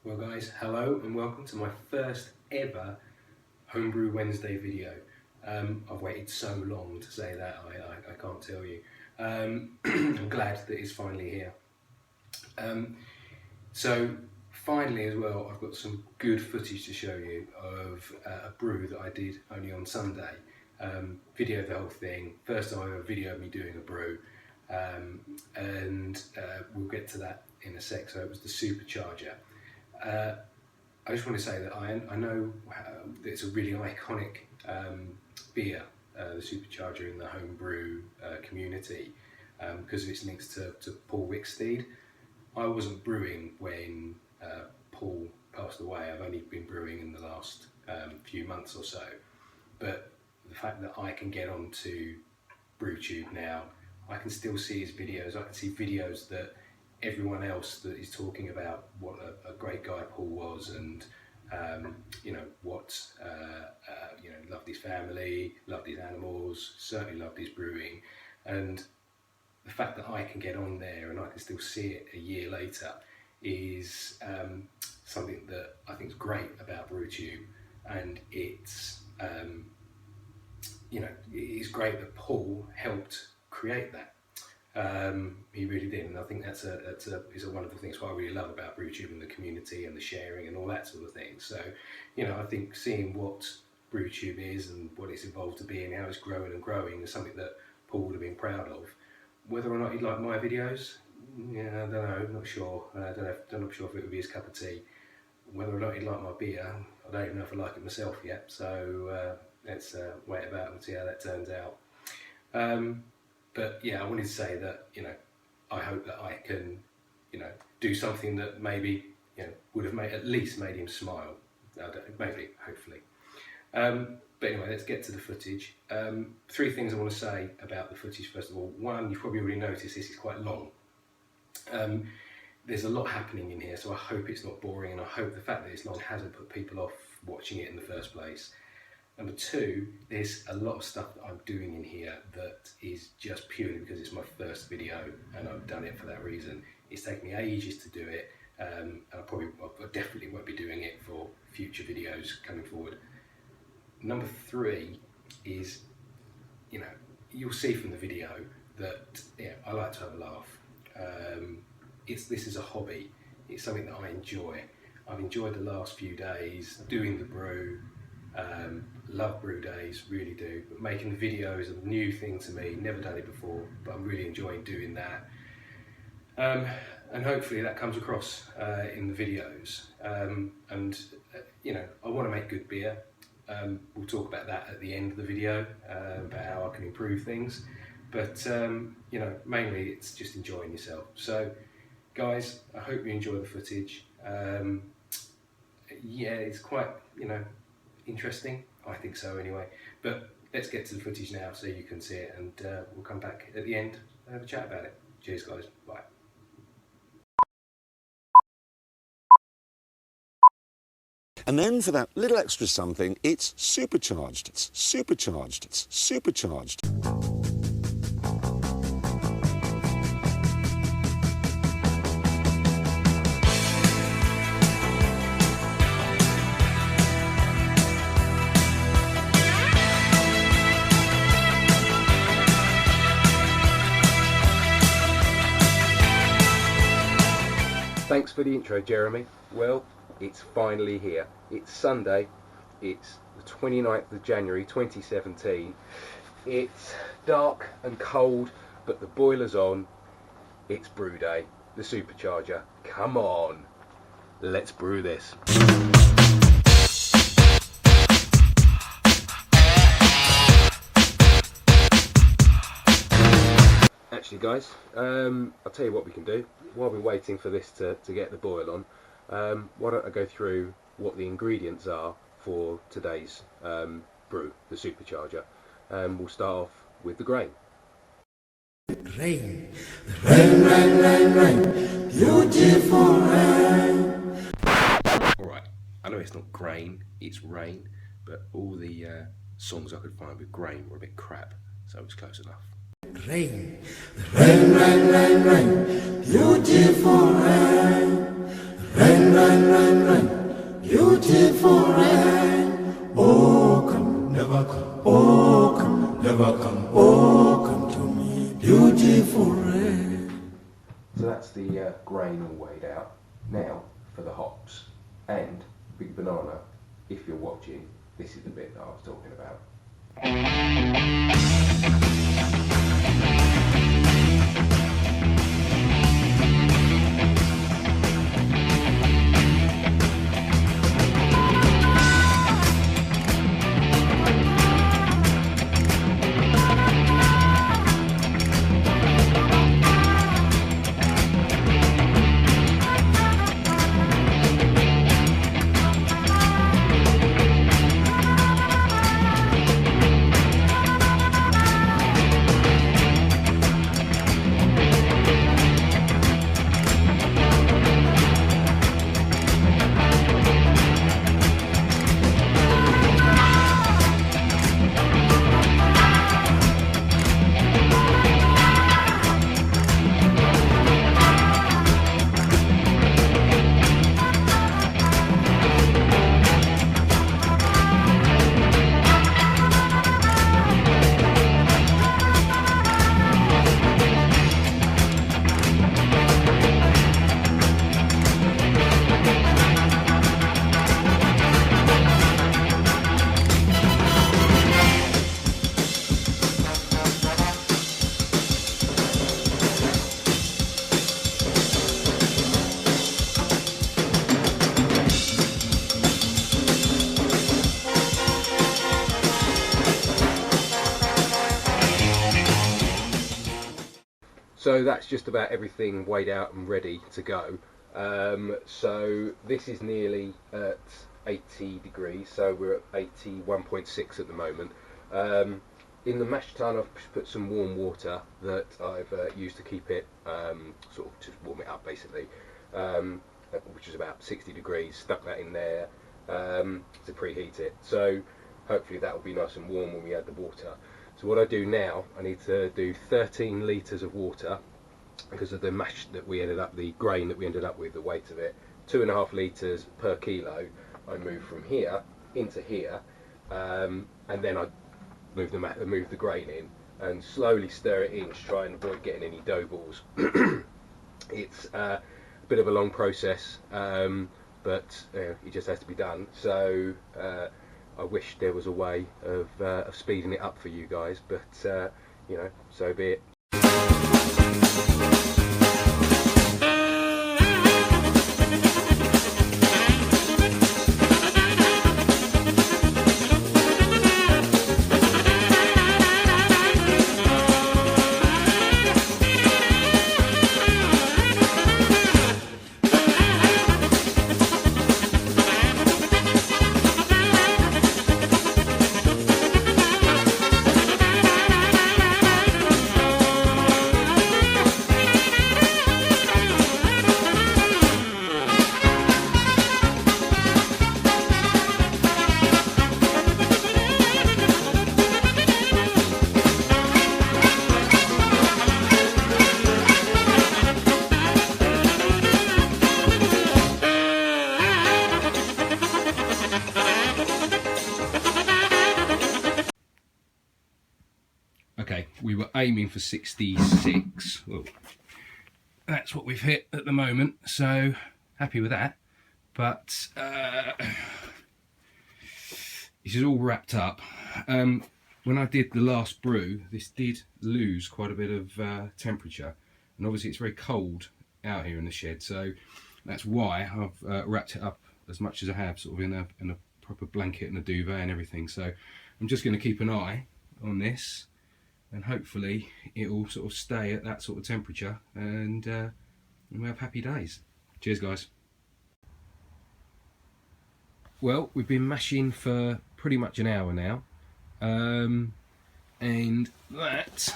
Well guys, hello and welcome to my first ever Home Brew Wednesday video. I've waited so long to say that, I can't tell you. I'm glad that it's finally here. So finally as well, I've got some good footage to show you of a brew that I did only on Sunday. Videoed the whole thing, first time I ever videoed me doing a brew, and we'll get to that in a sec. So it was the Supercharger. I just want to say that I know that it's a really iconic beer, the Supercharger, in the home brew community, because of its links to Paul Wicksteed. I wasn't brewing when Paul passed away. I've only been brewing in the last few months or so, but the fact that I can get onto BrewTube now, I can still see his videos. I can see videos that everyone else that is talking about what a great guy Paul was, and you know what, you know, loved his family, loved his animals, certainly loved his brewing, and the fact that I can get on there and I can still see it a year later is something that I think is great about BrewTube, and it's you know, it's great that Paul helped create that. He really did, and I think it's a wonderful thing. It's what I really love about BrewTube and the community and the sharing and all that sort of thing. So, you know, I think seeing what BrewTube is and what it's evolved to be and how it's growing and growing is something that Paul would have been proud of. Whether or not he'd like my videos, yeah, I don't know, not sure. I'm not sure if it would be his cup of tea. Whether or not he'd like my beer, I don't even know if I like it myself yet. So let's wait about and see how that turns out. But yeah, I wanted to say that, you know, I hope that I can, you know, do something that maybe, you know, would have at least made him smile. Maybe, hopefully. But anyway, let's get to the footage. Three things I want to say about the footage. First of all, one, you've probably already noticed this is quite long. There's a lot happening in here, so I hope it's not boring, and I hope the fact that it's long hasn't put people off watching it in the first place. Number two, there's a lot of stuff that I'm doing in here that is just purely because it's my first video and I've done it for that reason. It's taken me ages to do it, and I definitely won't be doing it for future videos coming forward. Number three is, you know, you'll see from the video that, yeah, I like to have a laugh. This is a hobby. It's something that I enjoy. I've enjoyed the last few days doing the brew. Love brew days, really do, but making the videos is a new thing to me, never done it before, but I'm really enjoying doing that, and hopefully that comes across in the videos, and you know, I want to make good beer. We'll talk about that at the end of the video, about how I can improve things, but you know, mainly it's just enjoying yourself. So guys, I hope you enjoy the footage. Yeah, it's quite, you know, interesting, I think so anyway, but let's get to the footage now so you can see it, and we'll come back at the end and have a chat about it. Cheers guys, bye. And then for that little extra something, it's supercharged, it's supercharged, it's supercharged. Thanks for the intro, Jeremy. Well, it's finally here. It's Sunday, it's the 29th of January 2017. It's dark and cold, but the boiler's on. It's brew day, the Supercharger. Come on, let's brew this. Actually guys, I'll tell you what we can do. While we're waiting for this to get the boil on, why don't I go through what the ingredients are for today's brew, the Supercharger. We'll start off with the grain. Rain, rain, rain, rain, rain, beautiful rain. Alright, I know it's not grain, it's rain, but all the songs I could find with grain were a bit crap, so it was close enough. Rain, rain, rain, rain, rain, beautiful rain. Rain, rain, rain, rain, beautiful rain. Oh, come, never come. Oh, come, never come. Oh, come to me, beautiful rain. So that's the grain all weighed out. Now for the hops. And Big Banana, if you're watching, this is the bit that I was talking about. So that's just about everything weighed out and ready to go. So this is nearly at 80 degrees, so we're at 81.6 at the moment. In the mash tun I've put some warm water that I've used to keep it, sort of to warm it up basically, which is about 60 degrees, stuck that in there to preheat it. So hopefully that will be nice and warm when we add the water. So what I do now, I need to do 13 litres of water because of the mash that we ended up, the grain that we ended up with, the weight of it. 2.5 litres per kilo. I move from here into here, and then I move the grain in and slowly stir it in to try and avoid getting any dough balls. It's a bit of a long process, but it just has to be done. So I wish there was a way of speeding it up for you guys, but you know, so be it. Okay, we were aiming for 66. Well, that's what we've hit at the moment, so happy with that. But this is all wrapped up. When I did the last brew, this did lose quite a bit of temperature, and obviously it's very cold out here in the shed, so that's why I've wrapped it up as much as I have, sort of in a proper blanket and a duvet and everything. So I'm just going to keep an eye on this, and hopefully it will sort of stay at that sort of temperature, and we'll have happy days. Cheers, guys. Well, we've been mashing for pretty much an hour now, and that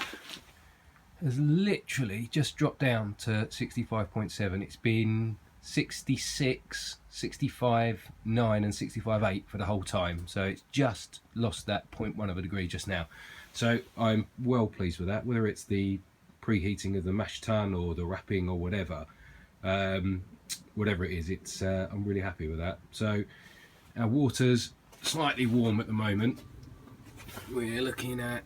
has literally just dropped down to 65.7. It's been 66, 65.9 and 65.8 for the whole time, so it's just lost that 0.1 of a degree just now. So I'm well pleased with that, whether it's the preheating of the mash tun or the wrapping or whatever. whatever it is, it's I'm really happy with that. So our water's slightly warm at the moment. We're looking at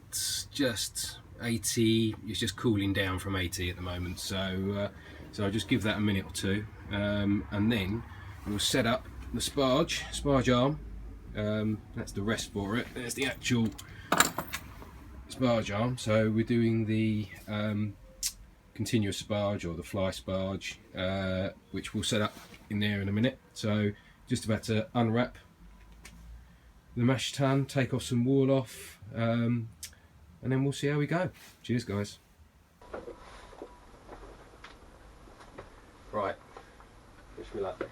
just 80. It's just cooling down from 80 at the moment. So I'll just give that a minute or two, and then we'll set up the Sparge arm. That's the rest for it. There's the actual Sparge arm. So we're doing the continuous Sparge or the fly Sparge, which we'll set up in there in a minute. So just about to unwrap the mash tun, take off some wall off, and then we'll see how we go. Cheers, guys. Right, wish me luck.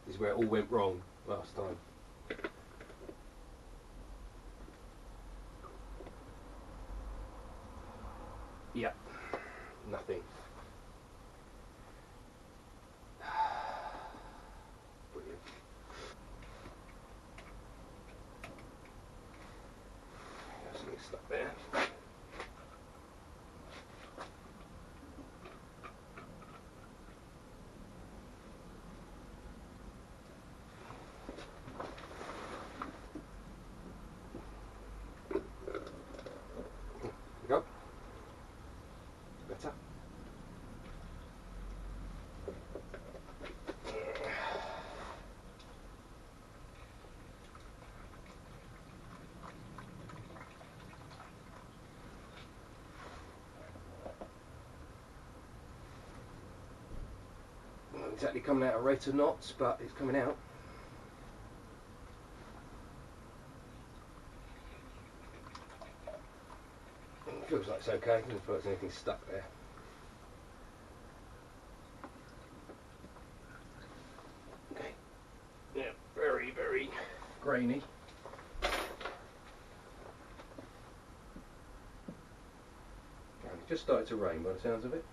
This is where it all went wrong last time. Yep, nothing. Brilliant. There's something stuck there. Go. Better. Not exactly coming out at a rate of knots, but it's coming out. Feels like it's okay, doesn't feel like there's anything stuck there. Okay. Yeah, very, very grainy. And it just started to rain by the sounds of it.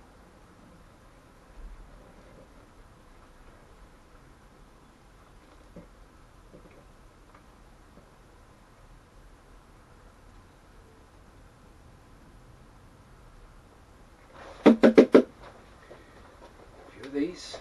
These.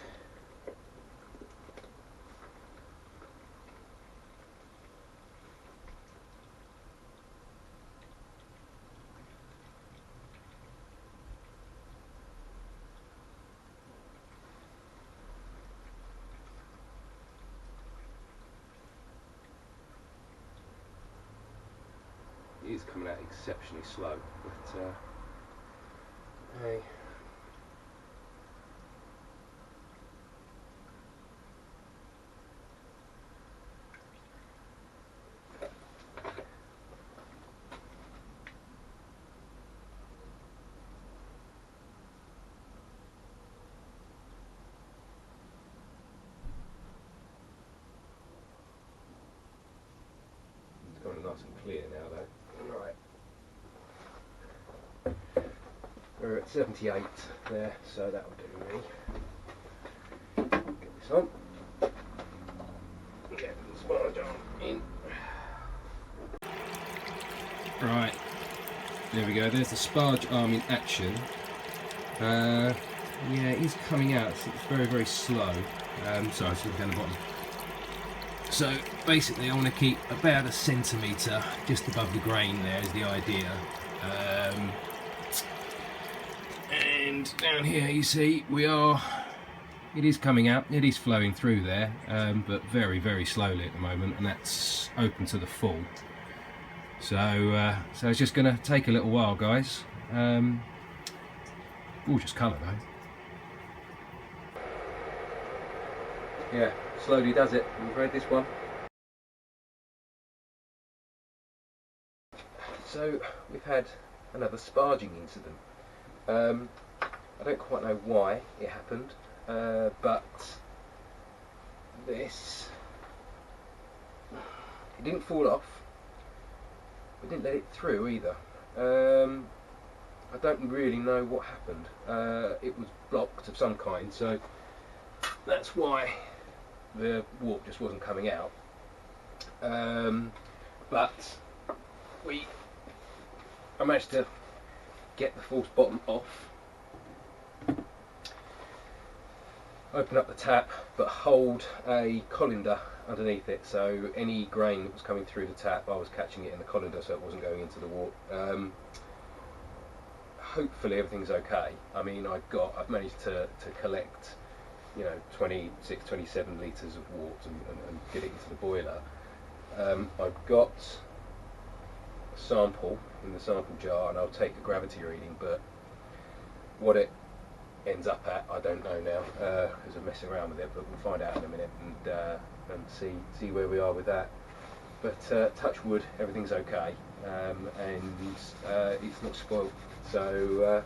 It is coming out exceptionally slow, but hey. Nice and clear now though. Right. We're at 78 there, so that'll do me. Get this on. Get the Sparge on in. Right. There we go, there's the Sparge arm in action. Yeah, it is coming out, it's very, very slow. Sorry, I'm looking down the bottom. So basically I want to keep about 1 centimetre just above the grain, there is the idea. And down here you see it is coming out, it is flowing through there, but very, very slowly at the moment, and that's open to the full. So it's just going to take a little while, guys. Gorgeous colour though. Yeah, slowly does it. We've read this one. So we've had another sparging incident. I don't quite know why it happened, but this, it didn't fall off. We didn't let it through either. I don't really know what happened. It was blocked of some kind, so that's why the warp just wasn't coming out. But I managed to get the false bottom off, open up the tap, but hold a colander underneath it, so any grain that was coming through the tap, I was catching it in the colander, so it wasn't going into the water. Hopefully everything's okay. I mean, I've managed to collect, you know, 26, 27 litres of water and get it into the boiler. I've got a sample in the sample jar, and I'll take a gravity reading, but what it ends up at, I don't know now, because I'm messing around with it, but we'll find out in a minute and see where we are with that. But touch wood, everything's okay, and it's not spoiled, so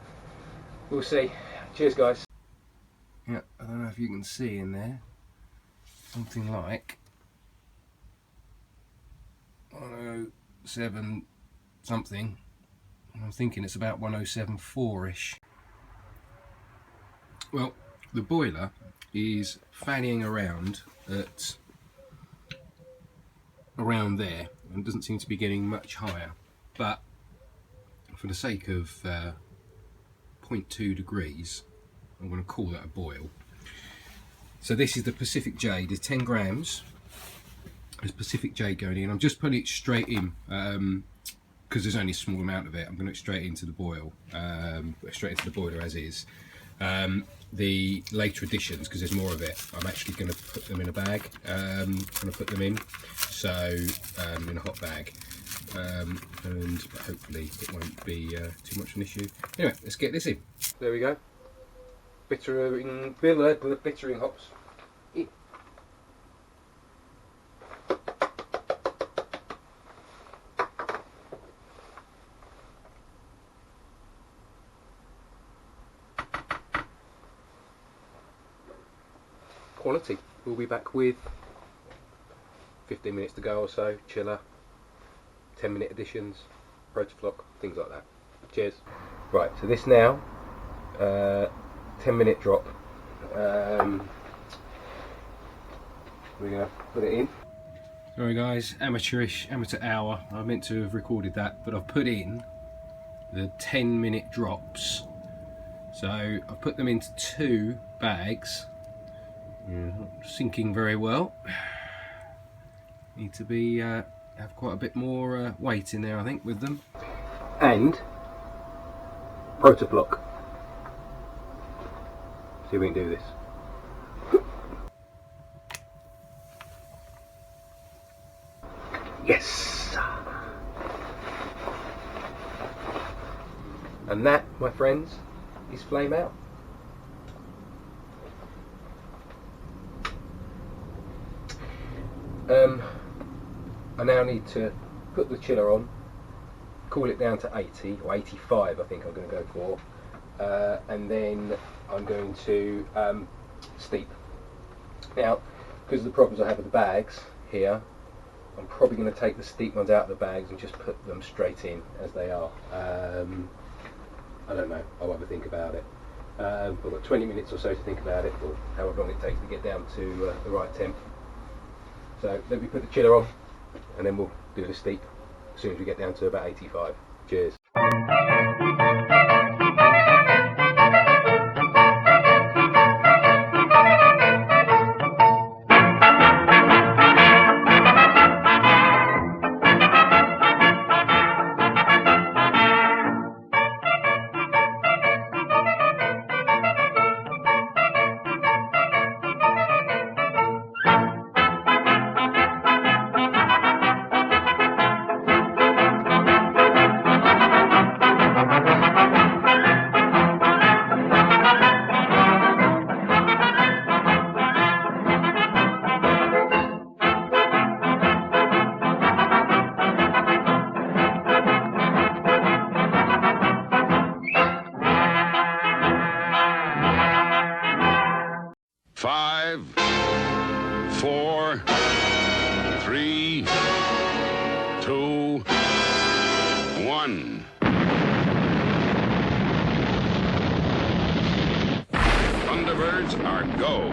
we'll see. Cheers, guys. Yeah, I don't know if you can see in there, something like 107 something. I'm thinking it's about 107.4-ish. Well, the boiler is fannying around at around there and doesn't seem to be getting much higher, but for the sake of 0.2 degrees, I'm going to call that a boil. So this is the Pacific Jade. There's 10 grams. There's Pacific Jade going in. I'm just putting it straight in because there's only a small amount of it. I'm going to put it straight into the boil, straight into the boiler as is. The later additions, because there's more of it, I'm actually going to put them in a bag. I'm going to put them in, so in a hot bag, and hopefully it won't be too much of an issue. Anyway, let's get this in. There we go. Bittering hops. Quality. We'll be back with 15 minutes to go or so, chiller, 10-minute additions, protoflock, things like that. Cheers. Right, so this now, 10-minute drop. We're going to put it in. Sorry guys, amateur hour. I meant to have recorded that, but I've put in the 10-minute drops. So I've put them into 2 bags. Sinking very well. Need to be have quite a bit more weight in there, I think, with them. And protoflock. See if we can do this. Yes. And that, my friends, is flame out. I now need to put the chiller on, cool it down to 80 or 85, I think I'm going to go for, and then I'm going to steep. Now, because of the problems I have with the bags here, I'm probably going to take the steep ones out of the bags and just put them straight in as they are. I don't know, I'll have a think about it. I've got 20 minutes or so to think about it, or however long it takes to get down to the right temp. So let me put the chiller on, and then we'll do the steep as soon as we get down to about 85. Cheers. Five, 4, 3, 2, 1. Thunderbirds are go.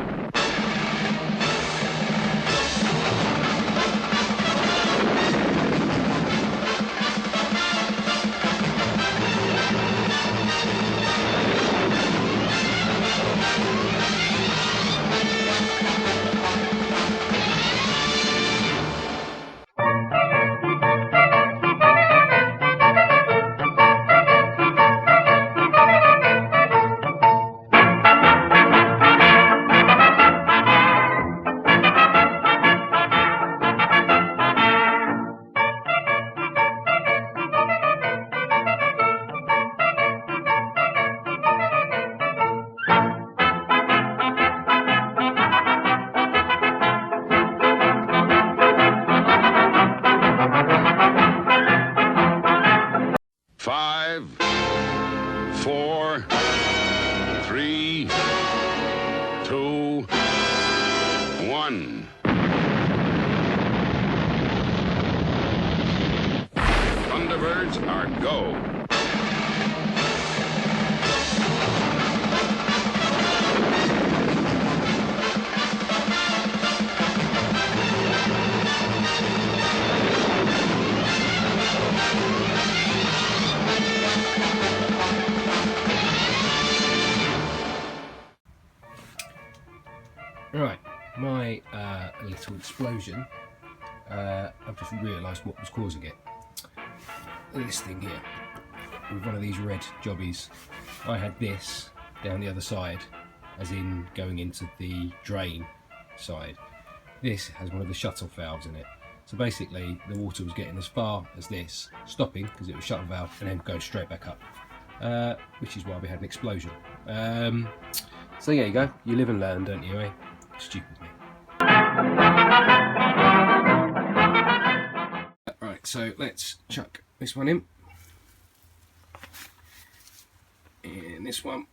cards are go. Right, my little explosion, I've just realised what was causing it. This thing here, with one of these red jobbies. I had this down the other side, as in going into the drain side. This has one of the shut-off valves in it. So basically the water was getting as far as this, stopping because it was shut-off valve, and then going straight back up. Which is why we had an explosion. So there you go, you live and learn, don't you, eh? Stupid me. Right, so let's chuck this one in. And this one.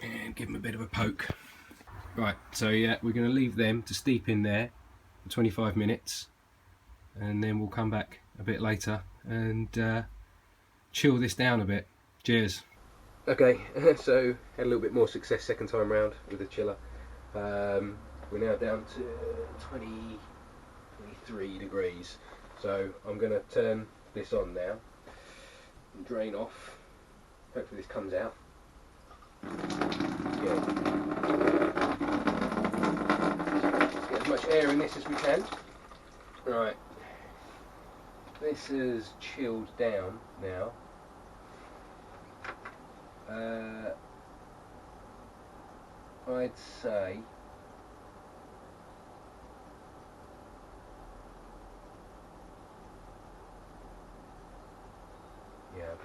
And give them a bit of a poke. Right, so yeah, we're going to leave them to steep in there for 25 minutes. And then we'll come back a bit later and chill this down a bit. Cheers. Okay, so had a little bit more success second time round with the chiller. We're now down to 23 degrees, so I'm going to turn this on now and drain off. Hopefully this comes out. Yeah. Get as much air in this as we can. Right, this has chilled down now. I'd say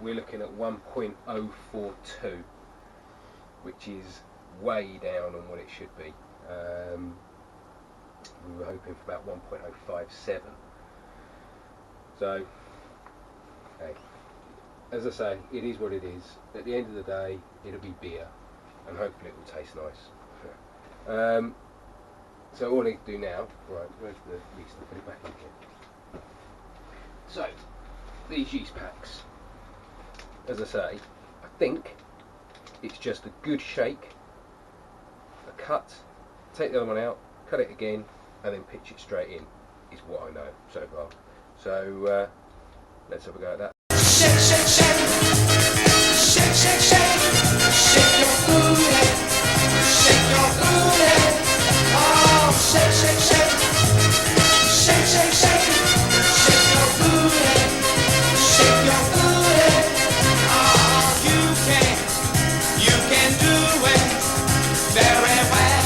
we're looking at 1.042, which is way down on what it should be. We were hoping for about 1.057. So, hey, as I say, it is what it is. At the end of the day, it'll be beer, and hopefully it will taste nice. So all I need to do now, right, where's the yeast? I'll put it back in here. So, these yeast packs, as I say, I think it's just a good shake, a cut, take the other one out, cut it again, and then pitch it straight in, is what I know so far. So, let's have a go at that. Shake, shake, shake. Shake, shake, shake. Shake your booty. Shake your booty. Oh, shake, shake, shake. Shake, shake, shake. Shake your booty. Shake your booty. Oh, you can do it very well.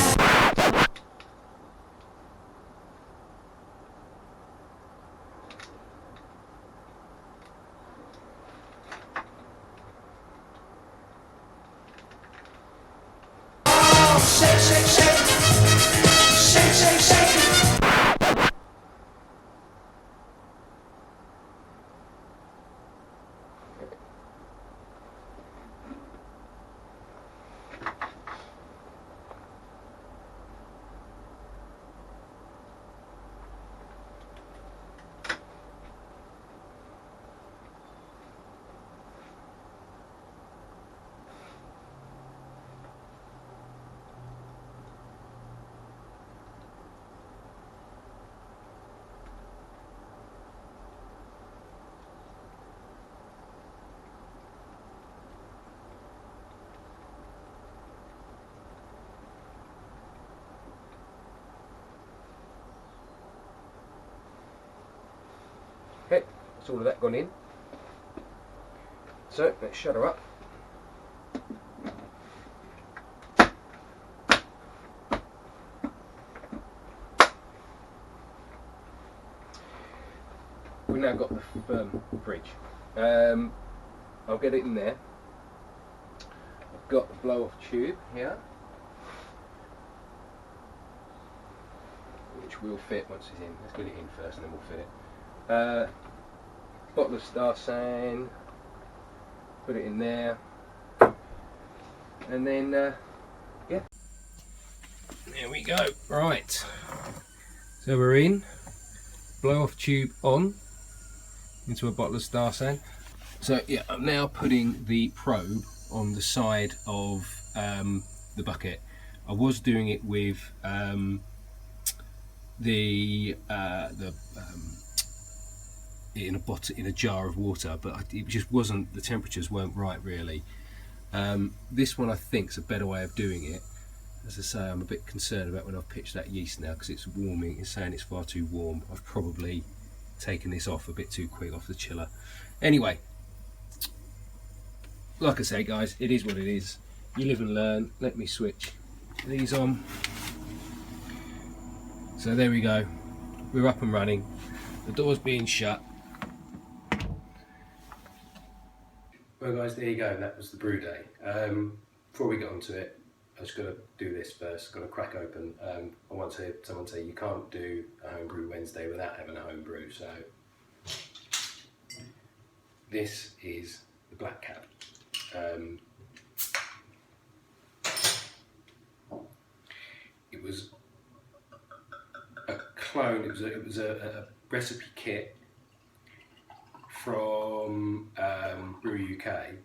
Shake, shake, shake. Shake, shake, shake. Okay, that's all of that gone in. So let's shut her up. We've now got the fridge. I'll get it in there. I've got the blow off tube here, which will fit once it's in. Let's get it in first and then we'll fit it. Bottle of Star San, put it in there, and then yeah, there we go. Right, so we're in, blow off tube on, into a bottle of Star San. So yeah, I'm now putting the probe on the side of the bucket. I was doing it with in a jar of water, but it just wasn't, the temperatures weren't right really. This one I think is a better way of doing it. As I say, I'm a bit concerned about when I've pitched that yeast now, because it's warming, it's saying it's far too warm. I've probably taken this off a bit too quick off the chiller. Anyway, like I say guys, it is what it is. You live and learn. Let me switch these on. So there we go, we're up and running. The door's being shut. Well guys, there you go, that was the brew day. Before we get onto it, I just got to do this first, got to crack open. I want to hear someone say you can't do a Home Brew Wednesday without having a home brew, so this is the Black Cap. It was a clone, it was a recipe kit from Brew UK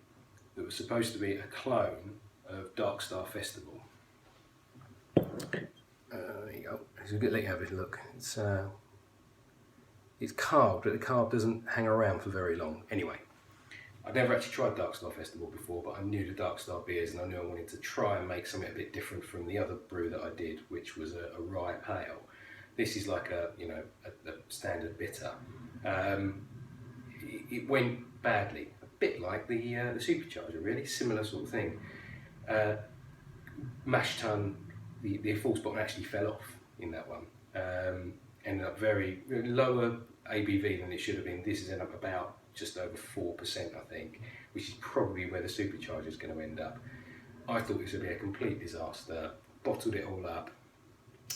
that was supposed to be a clone of Dark Star Festival. There you go. It's a good, let you have a look. It's carved, but the carb doesn't hang around for very long. Anyway, I'd never actually tried Dark Star Festival before, but I knew the Dark Star beers, and I knew I wanted to try and make something a bit different from the other brew that I did, which was a rye pale. This is like a standard bitter. It went badly, a bit like the Supercharger, really similar sort of thing. Mash tun, the false bottom actually fell off in that one. Ended up very lower ABV than it should have been. This is ended up about just over 4%, I think, which is probably where the Supercharger is going to end up. I thought this would be a complete disaster. Bottled it all up,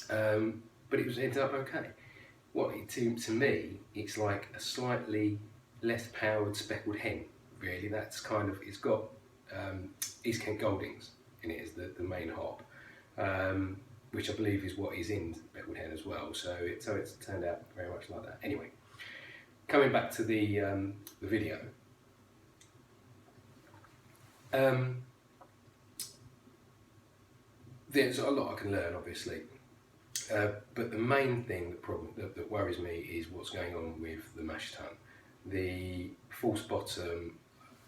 but it ended up okay. To me, it's like a slightly less powered speckled hen. Really, that's kind of, it's got East Kent Goldings in it as the main hop, which I believe is what is in speckled hen as well. So it's turned out very much like that. Anyway, coming back to the video. There's a lot I can learn, obviously, but the main thing that worries me is what's going on with the mash tun. The false bottom,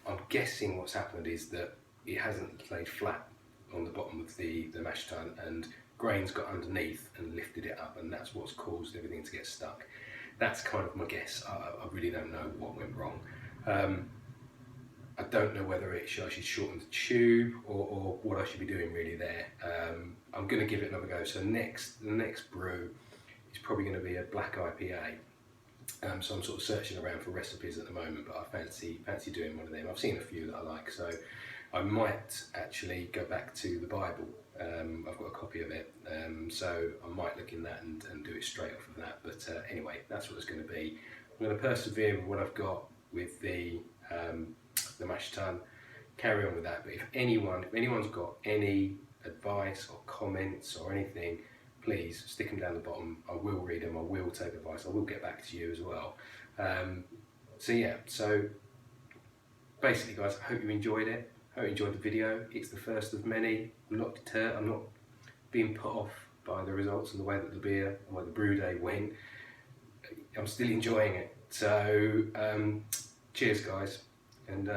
I'm guessing what's happened is that it hasn't laid flat on the bottom of the mash tun, and grains got underneath and lifted it up, and that's what's caused everything to get stuck. That's kind of my guess. I really don't know what went wrong. I don't know whether I should shorten the tube or what I should be doing really there. I'm going to give it another go. So the next brew is probably going to be a black IPA. So I'm sort of searching around for recipes at the moment, but I fancy doing one of them. I've seen a few that I like, so I might actually go back to the Bible. I've got a copy of it, so I might look in that and do it straight off of that. But anyway, that's what it's going to be. I'm going to persevere with what I've got with the mash tun, carry on with that. But if anyone's got any advice or comments or anything, please stick them down the bottom. I will read them, I will take advice, I will get back to you as well. So yeah, so basically guys, I hope you enjoyed it. I hope you enjoyed the video. It's the first of many. I'm not deterred, I'm not being put off by the results and the way that the beer and the way the brew day went. I'm still enjoying it. So cheers guys, and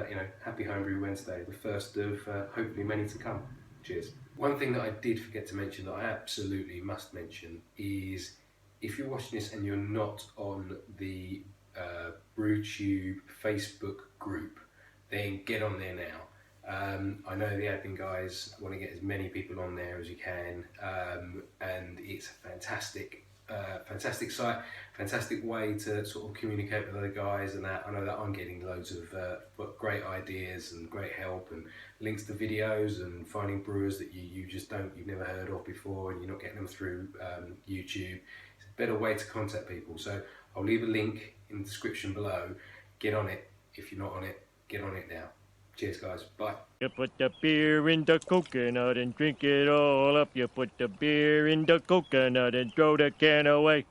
happy Home Brew Wednesday, the first of hopefully many to come. Cheers. One thing that I did forget to mention that I absolutely must mention is, if you're watching this and you're not on the BrewTube Facebook group, then get on there now. I know the admin guys want to get as many people on there as you can, and it's a fantastic site, fantastic way to sort of communicate with other guys and that. I know that I'm getting loads of great ideas and great help and links to videos and finding brewers that you've never heard of before, and you're not getting them through YouTube. It's a better way to contact people. So I'll leave a link in the description below. Get on it. If you're not on it, get on it now. Cheers guys, bye. You put the beer in the coconut and drink it all up. You put the beer in the coconut and throw the can away.